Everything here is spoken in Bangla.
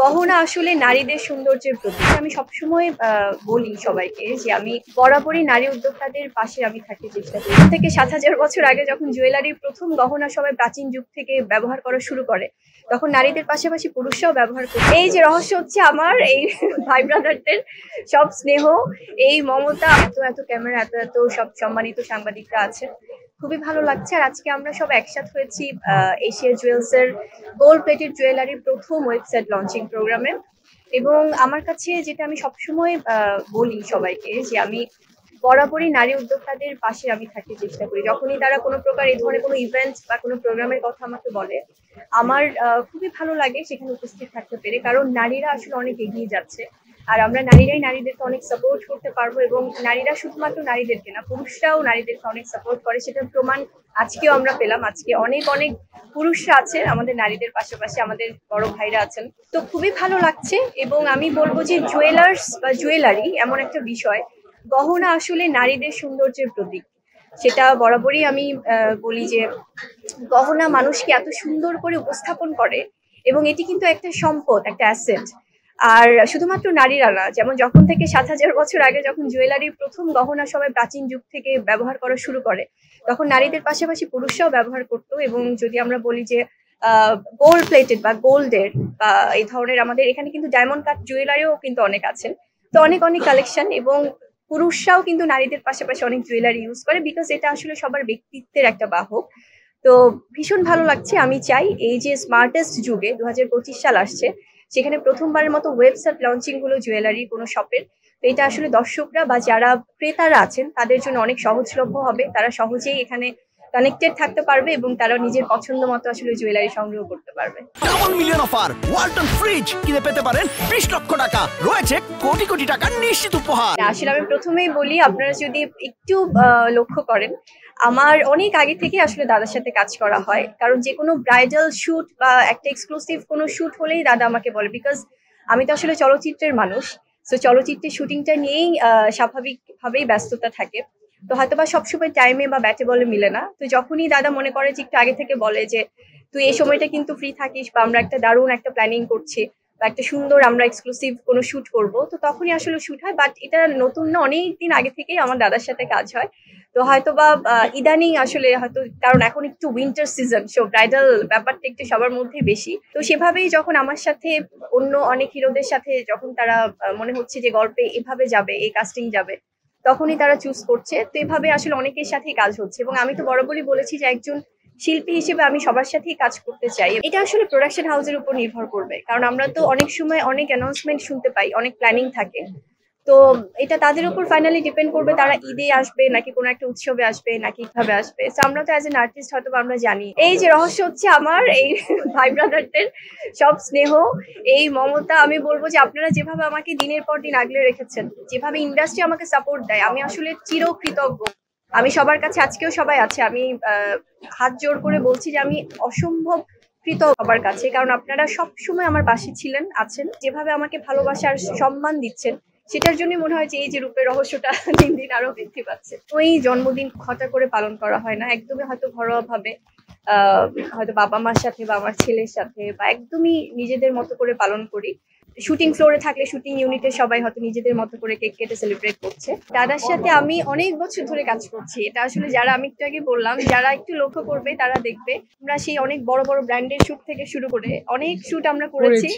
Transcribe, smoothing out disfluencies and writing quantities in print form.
গহনা আসলে নারীদের সৌন্দর্যের প্রতীক। আমি সবসময় বলি সবাইকে যে আমি বরাবরই নারী উদ্যোক্তাদের পাশে আমি থাকতে চেষ্টা করি। থেকে ৭,০০০ বছর আগে যখন জুয়েলারির প্রথম গহনা সবাই প্রাচীন যুগ থেকে ব্যবহার করা শুরু করে, তখন নারীদের পাশাপাশি পুরুষরাও ব্যবহার করে। এই যে রহস্য হচ্ছে আমার এই ভাই ব্রাদারদের সব স্নেহ, এই মমতা, এত এত ক্যামেরা, এত এত সব সম্মানিত সাংবাদিকরা আছেন, খুবই ভালো লাগছে। আর আজকে আমরা সব একসাথে হয়েছি এশিয়া জুয়েলস এর গোল্ড প্লেটেড জুয়েলারির প্রথম ওয়েবসাইট লঞ্চিং প্রোগ্রামে। এবং আমার কাছে যেটা আমি সবসময় বলি সবাইকে যে আমি বরাবরই নারী উদ্যোক্তাদের পাশে আমি থাকতে চেষ্টা করি। যখনই তারা কোনো প্রকার এই ধরনের কোনো ইভেন্ট বা কোনো প্রোগ্রামের কথা আমাকে বলে, আমার খুবই ভালো লাগে সেখানে উপস্থিত থাকতে পেরে, কারণ নারীরা আসলে অনেক এগিয়ে যাচ্ছে। আর আমরা নারীরাই নারীদেরকে অনেক সাপোর্ট করতে পারবো, এবং নারীরা শুধুমাত্র নারীদেরকে না, পুরুষরাও নারীদেরকে অনেক সাপোর্ট করে, সেটার প্রমাণ আজকেও আমরা পেলাম। আজকে অনেক অনেক পুরুষরা আছে আমাদের নারীদের পাশাপাশি, আমাদের বড় ভাইরা আছেন, তো খুবই ভালো লাগছে। এবং আমি বলবো যে জুয়েলার্স বা জুয়েলারি এমন একটা বিষয়, গহনা আসলে নারীদের সৌন্দর্যের প্রতীক। সেটা বরাবরই আমি বলি যে গহনা মানুষকে এত সুন্দর করে উপস্থাপন করে, এবং এটি কিন্তু একটা সম্পদ, একটা অ্যাসেট। আর শুধুমাত্র নারীরা না, যেমন যখন থেকে ৭,০০০ বছর আগে যখন জুয়েলারির প্রথম গহনা সবাই প্রাচীন যুগ থেকে ব্যবহার করা শুরু করে, তখন নারীদের পাশাপাশি পুরুষরাও ব্যবহার করতো। এবং যদি আমরা বলি যে গোল্ড প্লেটেড বা গোল্ডের বা এই ধরনের, আমাদের এখানে কিন্তু ডায়মন্ড কাট জুয়েলারিও কিন্তু অনেক আছেন, তো অনেক অনেক কালেকশন। এবং পুরুষরাও কিন্তু নারীদের পাশাপাশি অনেক জুয়েলারি ইউজ করে, বিকজ এটা আসলে সবার ব্যক্তিত্বের একটা বাহক। তো ভীষণ ভালো লাগছে। আমি চাই এই যে স্মার্টেস্ট যুগে 2025 সাল আসছে, সেখানে প্রথমবারের মতো ওয়েবসাইট লঞ্চিং হলো জুয়েলারি কোনো শপের। তো এটা আসলে দর্শকরা বা যারা ক্রেতারা আছেন তাদের জন্য অনেক সহজলভ্য হবে, তারা সহজেই এখানে কানেক্টেড থাকতে পারবে এবং তারা নিজের পছন্দ মতো আসলে জুয়েলারি সংগ্রহ করতে পারবে। Double million offer, Walton fridge কিনে পেতে পারেন 20 লক্ষ টাকা, রয়েছে কোটি কোটি টাকার নিশ্চিত উপহার। আসলে আমি প্রথমেই বলি, আপনারা যদি একটু লক্ষ্য করেন, আমার অনেক আগে থেকে আসলে দাদার সাথে কাজ করা হয়, কারণ যে কোনো ব্রাইডাল শুট বা একটা এক্সক্লুসিভ কোনো শুট হলেই দাদা আমাকে বলে, বিকজ আমি তো আসলে চলচ্চিত্রের মানুষ। তো চলচ্চিত্রের শুটিংটা নিয়েই স্বাভাবিকভাবেই ব্যস্ততা থাকে, তো হয়তোবা সবসময় টাইমে বা ব্যাটে বলে মিলে না। তো যখনই দাদা মনে করে যে একটু আগে থেকে বলে যে তুই এই সময়টা কিন্তু ফ্রি থাকিস, বা আমরা একটা দারুণ একটা প্ল্যানিং করছি বা একটা সুন্দর আমরা এক্সক্লুসিভ কোনো শুট করব, তো তখনই আসলে শুট হয়। বাট এটা নতুন না, অনেক দিন আগে থেকেই আমার দাদার সাথে কাজ হয়। তো হয়তোবা ইদানিং আসলে হয়তো, কারণ এখন একটু উইন্টার সিজন, সো ব্রাইডাল ব্যাপারটা একটু সবার মধ্যে বেশি, তো সেভাবেই যখন আমার সাথে অন্য অনেক হিরোদের সাথে যখন তারা মনে হচ্ছে যে গল্পে এভাবে যাবে, এই কাস্টিং যাবে, তখনই তারা চুজ করছে। তো এভাবে আসলে অনেকের সাথেই কাজ হচ্ছে, এবং আমি তো বরাবরই বলেছি যে একজন শিল্পী হিসেবে আমি সবার সাথেই কাজ করতে চাই। এটা আসলে প্রোডাকশন হাউসের উপর নির্ভর করবে, কারণ আমরা তো অনেক সময় অনেক অ্যানাউন্সমেন্ট শুনতে পাই, অনেক প্ল্যানিং থাকে। তো এটা তাদের উপর ফাইনালি ডিপেন্ড করবে, তারা ঈদে আসবে নাকি কোনো একটা উৎসবে আসবে নাকি কিভাবে আসবে। তো আমরা তো অ্যাজ এন আর্টিস্ট হয়তো আমরা জানি। এই যে রহস্য হচ্ছে আমার এই ভাই ব্রাদারদের সব স্নেহ, এই মমতা। আমি বলবো যে আপনারা যেভাবে আমাকে দিনের পর দিন আগলে রেখেছেন, যেভাবে ইন্ডাস্ট্রি আমাকে সাপোর্ট দেয়, আমি আসলে চিরকৃতজ্ঞ। আমি সবার কাছে, আজকেও সবাই আছে, আমি হাত জোড় করে বলছি যে আমি অসম্ভব কৃতজ্ঞ সবার কাছে, কারণ আপনারা সব সময় আমার পাশে ছিলেন, আছেন, যেভাবে আমাকে ভালোবাসার সম্মান দিচ্ছেন, সেটার জন্য মনে হয় যে এই যে রূপের রহস্যটা দিন দিন আরো বৃদ্ধি পাচ্ছে। ওই জন্মদিন ঘটা করে পালন করা হয় না, একদমই হয়তো ঘরোয়া ভাবে হয়তো বাবা মার সাথে বা আমার ছেলের সাথে, বা একদমই নিজেদের মতো করে পালন করি। শুটিং ফ্লোরে থাকলে শুটিং ইউনিটে সবাই হয়তো নিজেদের মতো করে কেক কেটে সেলিব্রেট করছে। দাদার সাথে আমি অনেক বছর ধরে কাজ করছি, এটা আসলে যারা, আমি একটু আগে বললাম, যারা একটু লক্ষ্য করবে তারা দেখবে আমরা সেই অনেক বড় বড় ব্র্যান্ডের শুট থেকে শুরু করে অনেক শুট আমরা করেছি।